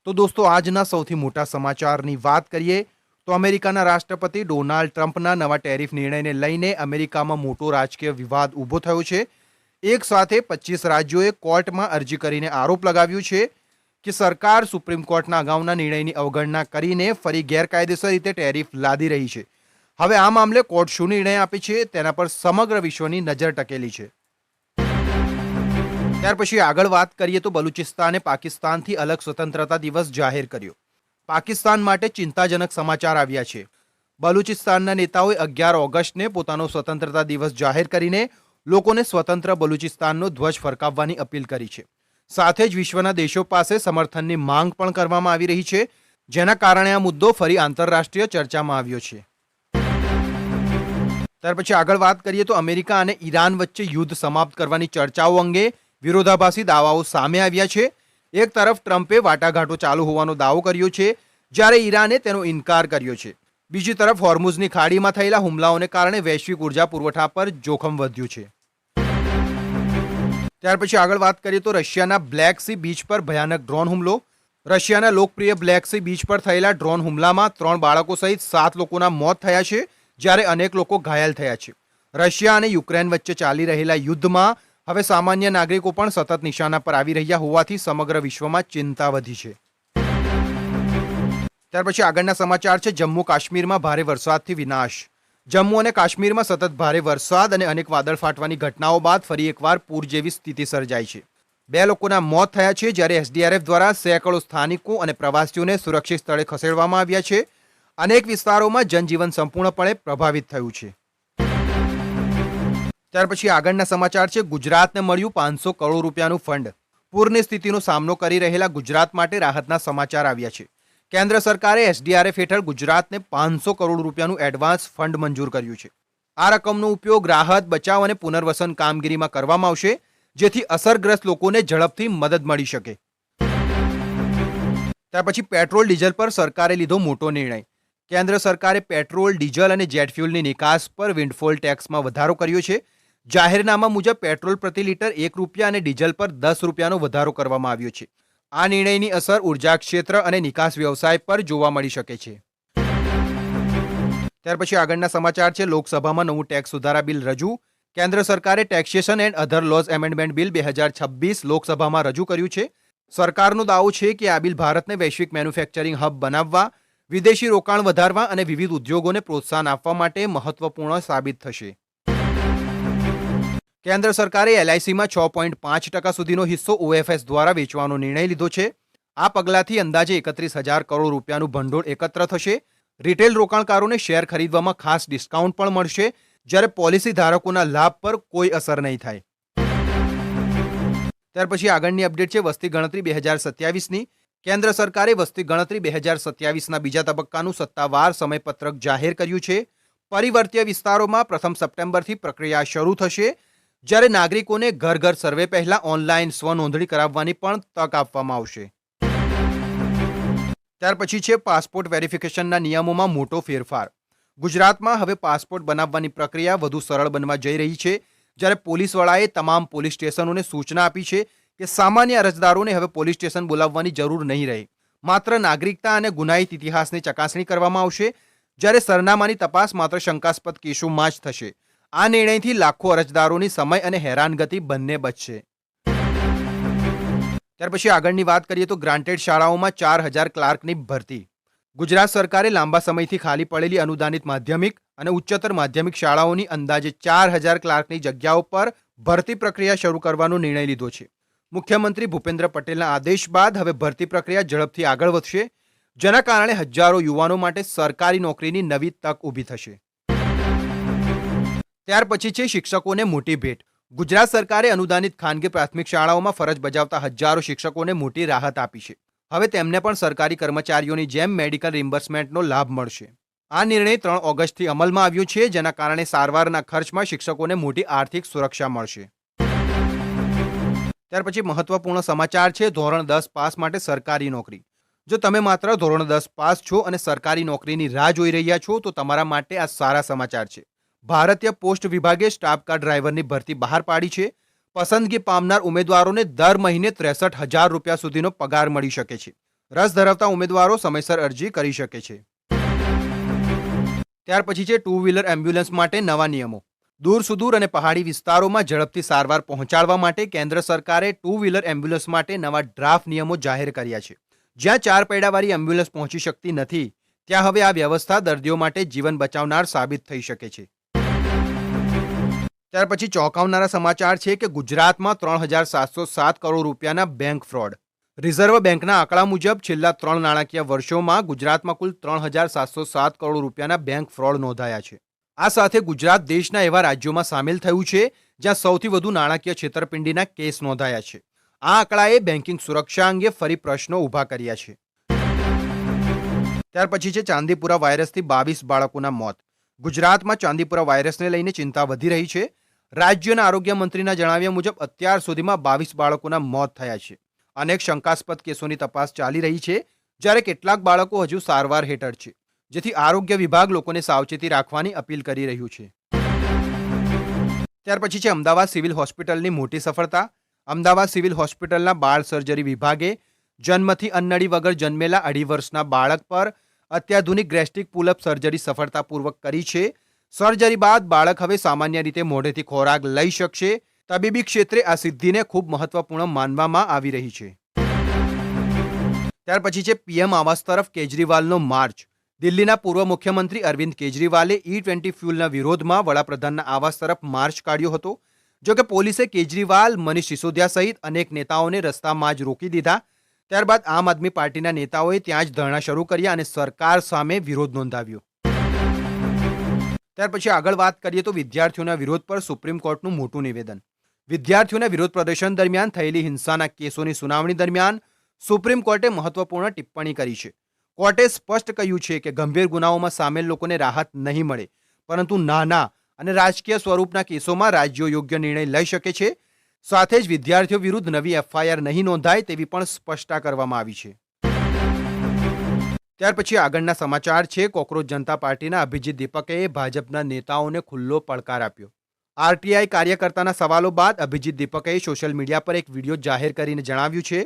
તો દોસ્તો આજના સૌથી મોટા સમાચારની વાત કરીએ તો અમેરિકાના રાષ્ટ્રપતિ ડોનાલ્ડ ટ્રમ્પના નવા ટેરિફ નિર્ણયને લઈને અમેરિકામાં મોટો રાજકીય વિવાદ ઊભો થયો છે। એક સાથે 25 રાજ્યોએ કોર્ટમાં અરજી કરીને આરોપ લગાવ્યો છે કે સરકાર સુપ્રીમ કોર્ટના અગાઉના નિર્ણયની અવગણના કરીને ફરી ગેરકાયદેસર રીતે ટેરિફ લાદી રહી છે। હવે આ મામલે કોર્ટ શું નિર્ણય આપે છે તેના પર સમગ્ર વિશ્વની નજર ટકેલી છે। ત્યાર પછી આગળ વાત કરીએ તો બલુચિસ્તાને પાકિસ્તાનથી અલગ સ્વતંત્રતા દિવસ જાહેર કર્યો। પાકિસ્તાન માટે ચિંતાજનક સમાચાર આવ્યા છે। બલુચિસ્તાનના નેતાઓએ 11 ઓગસ્ટને પોતાનો સ્વતંત્રતા દિવસ જાહેર કરીને લોકોને સ્વતંત્ર બલુચિસ્તાનનો ધ્વજ ફરકાવવાની અપીલ કરી છે। સાથે જ વિશ્વના દેશો પાસે સમર્થનની માંગ પણ કરવામાં આવી રહી છે, જેના કારણે આ મુદ્દો ફરી આંતરરાષ્ટ્રીય ચર્ચામાં આવ્યો છે। ત્યાર પછી આગળ વાત કરીએ તો અમેરિકા અને ઈરાન વચ્ચે યુદ્ધ સમાપ્ત કરવાની ચર્ચાઓ અંગે વિરોધાભાસી દાવાઓ સામે આવ્યા છે। એક તરફ ટ્રમ્પે વાટાઘાટો ચાલુ હોવાનો દાવો કર્યો છે, જ્યારે ઈરાને તેનો ઇનકાર કર્યો છે। બીજી તરફ હોર્મુઝની ખાડીમાં થયેલા હુમલાઓને કારણે વૈશ્વિક ઉર્જા પુરવઠા પર જોખમ વધ્યું છે। ત્યાર પછી આગળ વાત કરીએ તો રશિયાના બ્લેક સી બીચ પર ભયાનક ડ્રોન હુમલો। રશિયાના લોકપ્રિય બ્લેક સી બીચ પર થયેલા ડ્રોન હુમલામાં 3 બાળકો સહિત 7 લોકોના મોત થયા છે, જ્યારે અનેક લોકો ઘાયલ થયા છે। રશિયા અને યુક્રેન વચ્ચે ચાલી રહેલા યુદ્ધમાં હવે સામાન્ય નાગરિકો પણ સતત નિશાના પર આવી રહ્યા હોવાથી સમગ્ર વિશ્વમાં ચિંતા વધી છે। ત્યાર પછી આગળના સમાચાર છે જમ્મુ કાશ્મીરમાં ભારે વરસાદથી વિનાશ। જમ્મુ અને કાશ્મીરમાં સતત ભારે વરસાદ અને અનેક વાદળ ફાટવાની ઘટનાઓ બાદ ફરી એકવાર પૂર જેવી સ્થિતિ સર્જાઈ છે। 2 લોકોના મોત થયા છે, જ્યારે એસડીઆરએફ દ્વારા સેંકડો સ્થાનિકો અને પ્રવાસીઓને સુરક્ષિત સ્થળે ખસેડવામાં આવ્યા છે। અનેક વિસ્તારોમાં જનજીવન સંપૂર્ણપણે પ્રભાવિત થયું છે। ત્યાર પછી આગળના સમાચાર છે ગુજરાતને મળ્યું 500 કરોડ રૂપિયાનું ફંડ। પૂરની સ્થિતિનો સામનો કરી રહેલા ગુજરાત માટે રાહતના સમાચાર આવ્યા છે। કેન્દ્ર સરકારે એસડીઆરએફ હેઠળ ગુજરાતને 500 કરોડ રૂપિયાનું એડવાન્સ ફંડ મંજૂર કર્યું છે। આ રકમનો ઉપયોગ રાહત, બચાવ અને પુનર્વસન કામગીરીમાં કરવામાં આવશે, જેથી અસરગ્રસ્ત લોકોને ઝડપથી મદદ મળી શકે। ત્યાર પછી પેટ્રોલ ડીઝલ પર સરકારે લીધો મોટો નિર્ણય। કેન્દ્ર સરકારે પેટ્રોલ, ડીઝલ અને જેટ ફ્યુલની નિકાસ પર વિન્ડફોલ ટેક્સમાં વધારો કર્યો છે। જાહેરનામા મુજબ પેટ્રોલ પ્રતિ લીટર 1 રૂપિયા અને ડીઝલ પર 10 રૂપિયાનો વધારો કરવામાં આવ્યો છે। આ નિર્ણયની અસર ઉર્જા ક્ષેત્ર અને નિકાસ વ્યવસાય પર જોવા મળી શકે છે। ત્યાર પછી આગળના સમાચાર છે લોકસભામાં નવું ટેક્સ સુધારા બિલ રજૂ। કેન્દ્ર સરકારે taxation and other lose amendment bill 2026 લોકસભામાં રજૂ કર્યું છે। સરકારનો દાવો છે કે આ બિલ ભારતને વૈશ્વિક મેન્યુફેક્ચરિંગ હબ બનાવવા, વિદેશી રોકાણ વધારવા અને વિવિધ ઉદ્યોગોને પ્રોત્સાહન આપવા માટે મહત્વપૂર્ણ સાબિત થશે। કેન્દ્ર સરકારે એલઆઈસીમાં 6.5% સુધીનો હિસ્સો ઓએફએસ દ્વારા વેચવાનો નિર્ણય લીધો છે। આ પગલાંથી અંદાજે 31,000 કરોડ રૂપિયાનું ભંડોળ એકત્ર થશે। રિટેલ રોકાણકારોને શેર ખરીદવામાં ખાસ ડિસ્કાઉન્ટ પણ મળશે, જ્યારે પોલિસી ધારકોના લાભ પર કોઈ અસર નહીં થાય। ત્યાર પછી આગળની અપડેટ છે વસ્તી ગણતરી 2027ની। કેન્દ્ર સરકારે વસ્તી ગણતરી 2027ના બીજા તબક્કાનું સત્તાવાર સમયપત્રક જાહેર કર્યું છે। પરિવર્તીય વિસ્તારોમાં 1 સપ્ટેમ્બરથી પ્રક્રિયા શરૂ થશે, જ્યારે નાગરિકોને ઘર ઘર સર્વે પહેલા ઓનલાઈન સ્વનોંધણી કરાવવાની પણ તક આપવામાં આવશે। ત્યાર પછી છે પાસપોર્ટ વેરિફિકેશનના નિયમોમાં મોટો ફેરફાર। ગુજરાતમાં હવે પાસપોર્ટ બનાવવાની પ્રક્રિયા વધુ સરળ બનવા જઈ રહી છે, જ્યારે પોલીસ વડાએ તમામ પોલીસ સ્ટેશનોને સૂચના આપી છે કે સામાન્ય અરજદારોને હવે પોલીસ સ્ટેશન બોલાવવાની જરૂર નહીં રહે। માત્ર નાગરિકતા અને ગુનાહિત ઇતિહાસની ચકાસણી કરવામાં આવશે, જ્યારે સરનામાની તપાસ માત્ર શંકાસ્પદ કેસોમાં જ થશે। આ નિર્ણયથી લાખો અરજદારોની સમય અને હેરાનગતિ બંને બચશે। ત્યાર પછી આગળની વાત કરીએ તો ગ્રાન્ટેડ શાળાઓમાં 4,000 ક્લાર્કની ભરતી। ગુજરાત સરકારે લાંબા સમયથી ખાલી પડેલી અનુદાનિત માધ્યમિક અને ઉચ્ચતર માધ્યમિક શાળાઓની અંદાજે 4,000 ક્લાર્કની જગ્યાઓ પર ભરતી પ્રક્રિયા શરૂ કરવાનો નિર્ણય લીધો છે। મુખ્યમંત્રી ભૂપેન્દ્ર પટેલના આદેશ બાદ હવે ભરતી પ્રક્રિયા ઝડપથી આગળ વધશે, જેના કારણે હજારો યુવાનો માટે સરકારી નોકરીની નવી તક ઊભી થશે। ત્યાર પછી છે શિક્ષકોને મોટી ભેટ। ગુજરાત સરકારે અનુદાનિત ખાનગી પ્રાથમિક શાળાઓમાં ફરજ બજાવતા હજારો શિક્ષકોને મોટી રાહત આપી છે। હવે તેમને પણ સરકારી કર્મચારીઓની જેમ મેડિકલ રિમ્બર્સમેન્ટનો લાભ મળશે। આ નિર્ણય 3 ઓગસ્ટથી અમલમાં આવ્યો છે, જેના કારણે સારવારના ખર્ચમાં શિક્ષકોને મોટી આર્થિક સુરક્ષા મળશે। ત્યાર પછી મહત્વપૂર્ણ સમાચાર છે ધોરણ 10 પાસ માટે સરકારી નોકરી। જો તમે માત્ર ધોરણ 10 પાસ છો અને સરકારી નોકરીની રાહ જોઈ રહ્યા છો, તો તમારા માટે આ સારા સમાચાર છે। ભારતીય પોસ્ટ વિભાગે સ્ટાફ કાર ડ્રાઈવરની ભરતી બહાર પાડી છે। પસંદગી પામનાર ઉમેદવારોને દર મહિને 63,000 રૂપિયા સુધીનો પગાર મળી શકે છે। રસ ધરાવતા ઉમેદવારો સમયસર અરજી કરી શકે છે. ત્યાર પછી છે ટુ વ્હીલર એમ્બ્યુલન્સ માટે નવા નિયમો. દૂર સુદૂર અને પહાડી વિસ્તારોમાં ઝડપથી સારવાર પહોંચાડવા માટે કેન્દ્ર સરકારે ટુ વ્હીલર એમ્બ્યુલન્સ માટે નવા ડ્રાફ્ટ નિયમો જાહેર કર્યા છે. જ્યાં 4 પૈડાવાળી એમ્બ્યુલન્સ પહોંચી શકતી નથી, ત્યાં હવે આ વ્યવસ્થા દર્દીઓ માટે જીવન બચાવનાર સાબિત થઈ શકે છે. ત્યાર પછી ચોંકાવનારા સમાચાર છે કે ગુજરાતમાં 3,707 કરોડ રૂપિયાના બેંક ફ્રોડ. રિઝર્વ બેંકના આંકડા મુજબ છેલ્લા 3 નાણાકીય વર્ષોમાં ગુજરાતમાં કુલ 3,707 કરોડ રૂપિયાના બેંક ફ્રોડ નોંધાયા છે. આ સાથે ગુજરાત દેશના એવા રાજ્યોમાં સામેલ થયું છે જ્યાં સૌથી વધુ નાણાકીય છેતરપિંડીના કેસ નોંધાયા છે. આ આંકડાએ બેન્કિંગ સુરક્ષા અંગે ફરી પ્રશ્નો ઊભા કર્યા છે. ત્યાર પછી છે ચાંદીપુરા વાયરસથી 22 બાળકોના મોત. ગુજરાતમાં ચાંદીપુરા વાયરસને લઈને ચિંતા વધી રહી છે. રાજ્યના આરોગ્ય મંત્રીના જણાવ્યા મુજબ અત્યાર સુધીમાં 22 બાળકોના મોત થયા છે. અનેક શંકાસ્પદ કેસોની તપાસ ચાલી રહી છે, જ્યારે કેટલાક બાળકો હજુ સારવાર હેઠળ છે, જેથી આરોગ્ય વિભાગ લોકોને સાવચેતી રાખવાની અપીલ કરી રહ્યું છે. ત્યાર પછી છે અમદાવાદ સિવિલ હોસ્પિટલની મોટી સફળતા. અમદાવાદ સિવિલ હોસ્પિટલના બાળ સર્જરી વિભાગે જન્મથી અન્નળી વગર જન્મેલા 2.5 વર્ષના બાળક પર અત્યાધુનિક ગેસ્ટ્રિક પુલઅપ સર્જરી સફળતાપૂર્વક કરી છે. સર્જરી બાદ બાળક હવે સામાન્ય રીતે મોઢેથી ખોરાક લઈ શકશે. તબીબી ક્ષેત્રે આ સિદ્ધિને ખૂબ મહત્વપૂર્ણ માનવામાં આવી રહી છે. ત્યાર પછી છે પીએમ આવાસ તરફ કેજરીવાલનો માર્ચ. દિલ્હીના પૂર્વ મુખ્યમંત્રી અરવિંદ કેજરીવાલે E20 ફ્યુલના વિરોધમાં વડાપ્રધાનના આવાસ તરફ માર્ચ કાઢ્યો હતો. જોકે પોલીસે કેજરીવાલ, મનીષ સિસોદિયા સહિત અનેક નેતાઓને રસ્તામાં જ રોકી દીધા. ત્યારબાદ આમ આદમી પાર્ટીના નેતાઓએ ત્યાં જ ધરણા શરૂ કર્યા અને સરકાર સામે વિરોધ નોંધાવ્યો. ત્યાર પછી આગળ વાત કરીએ તો વિદ્યાર્થીઓના વિરોધ પર સુપ્રીમ કોર્ટનું મોટું નિવેદન. વિદ્યાર્થીઓના વિરોધ પ્રદર્શન દરમિયાન થયેલી હિંસાના કેસોની સુનાવણી દરમિયાન સુપ્રીમ કોર્ટે મહત્વપૂર્ણ ટિપ્પણી કરી છે. કોર્ટે સ્પષ્ટ કહ્યું છે કે ગંભીર ગુનાઓમાં સામેલ લોકોને રાહત નહીં મળે, પરંતુ નાના અને રાજકીય સ્વરૂપના કેસોમાં રાજ્યો યોગ્ય નિર્ણય લઈ શકે છે. સાથે જ વિદ્યાર્થીઓ વિરુદ્ધ નવી FIR નહીં નોંધાય તેવી પણ સ્પષ્ટતા કરવામાં આવી છે. ત્યાર પછી આગળના સમાચાર છે કોકરોચ જનતા પાર્ટીના અભિજીત દીપકે ભાજપના નેતાઓને ખુલ્લો પડકાર આપ્યો. RTI કાર્યકર્તાના સવાલો બાદ અભિજીત દીપકે સોશિયલ મીડિયા પર એક વિડીયો જાહેર કરીને જણાવ્યું છે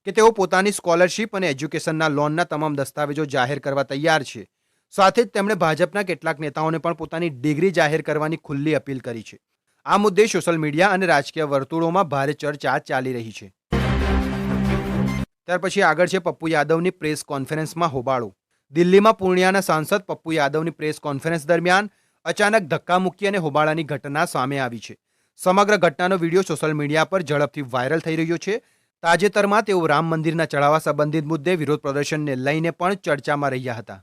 કે તેઓ પોતાની સ્કોલરશિપ અને એજ્યુકેશનના લોનના તમામ દસ્તાવેજો જાહેર કરવા તૈયાર છે. સાથે જ તેમણે ભાજપના કેટલાક નેતાઓને પણ પોતાની ડિગ્રી જાહેર કરવાની ખુલ્લી અપીલ કરી છે. આ મુદ્દે સોશિયલ મીડિયા અને રાજકીય વર્તુળોમાં ભારે ચર્ચા ચાલી રહી છે. ત્યાર પછી આગળ છે પપ્પુ યાદવની પ્રેસ કોન્ફરન્સમાં હોબાળો. દિલ્હીમાં પૂર્ણિયાના સાંસદ પપ્પુ યાદવની પ્રેસ કોન્ફરન્સ દરમિયાન અચાનક ધક્કામુક્કી અને હોબાળાની ઘટના સામે આવી છે. સમગ્ર ઘટનાનો વિડીયો સોશિયલ મીડિયા પર ઝડપથી વાયરલ થઈ રહ્યો છે. તાજેતરમાં તેઓ રામ મંદિરના ચઢાવા સંબંધિત મુદ્દે વિરોધ પ્રદર્શનને લઈને પણ ચર્ચામાં રહ્યા હતા.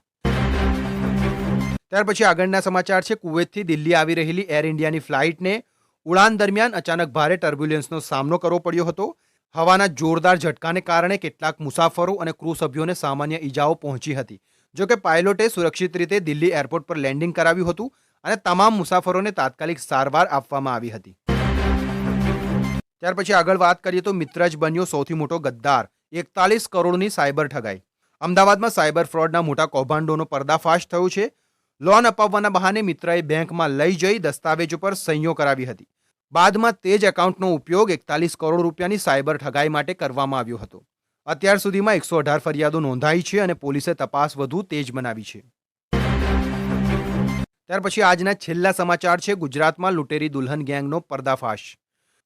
ત્યાર પછી આગળના સમાચાર છે કુવૈતથી દિલ્હી આવી રહેલી એર ઇન્ડિયાની ફ્લાઇટને ઉડાન દરમિયાન અચાનક ભારે ટર્બ્યુલન્સનો સામનો કરવો પડ્યો હતો. હવાના જોરદાર ઝટકાને કારણે કેટલાક મુસાફરો અને ક્રૂ સભ્યોને સામાન્ય ઈજાઓ પહોંચી હતી. જોકે પાયલોટે સુરક્ષિત રીતે દિલ્હી એરપોર્ટ પર લેન્ડિંગ કરાવ્યું હતું અને તમામ મુસાફરોને તાત્કાલિક સારવાર આપવામાં આવી હતી. ત્યાર પછી આગળ વાત કરીએ તો મિત્ર જ બન્યો સૌથી મોટો ગદ્દાર. 41 કરોડની સાયબર ઠગાઈ. અમદાવાદમાં સાયબર ફ્રોડના મોટા કૌભાંડોનો પર્દાફાશ થયો છે. લોન અપાવવાના બહાને મિત્રએ બેંકમાં લઈ જઈ દસ્તાવેજો પર સહીઓ કરાવી હતી. બાદમાં તે જ એકાઉન્ટનો ઉપયોગ 41 કરોડ રૂપિયાની સાયબર ઠગાઈ માટે કરવામાં આવ્યો હતો. અત્યાર સુધીમાં 118 ફરિયાદો નોંધાઈ છે અને પોલીસે તપાસ વધુ તેજ બનાવી છે. ત્યાર પછી આજના છેલ્લા સમાચાર છે ગુજરાતમાં લૂંટેરી દુલ્હન ગેંગનો પર્દાફાશ.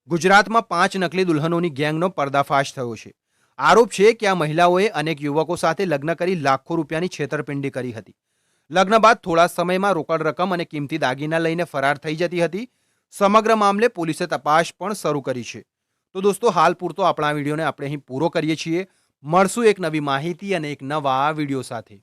ગુજરાતમાં 5 નકલી દુલ્હનોની ગેંગનો પર્દાફાશ થયો છે. આરોપ છે કે આ મહિલાઓએ અનેક યુવકો સાથે લગ્ન કરી લાખો રૂપિયાની છેતરપિંડી કરી હતી. લગ્ન બાદ થોડા સમયમાં રોકડ રકમ અને કિંમતી દાગીના લઈને ફરાર થઈ જતી હતી. સમગ્ર મામલે પોલીસે તપાસ પણ શરૂ કરી છે. તો દોસ્તો હાલ પૂરતો આપણા વિડીયોને આપણે અહીં પૂરો કરીએ છીએ. મળશું એક નવી માહિતી અને એક નવા વિડીયો સાથે.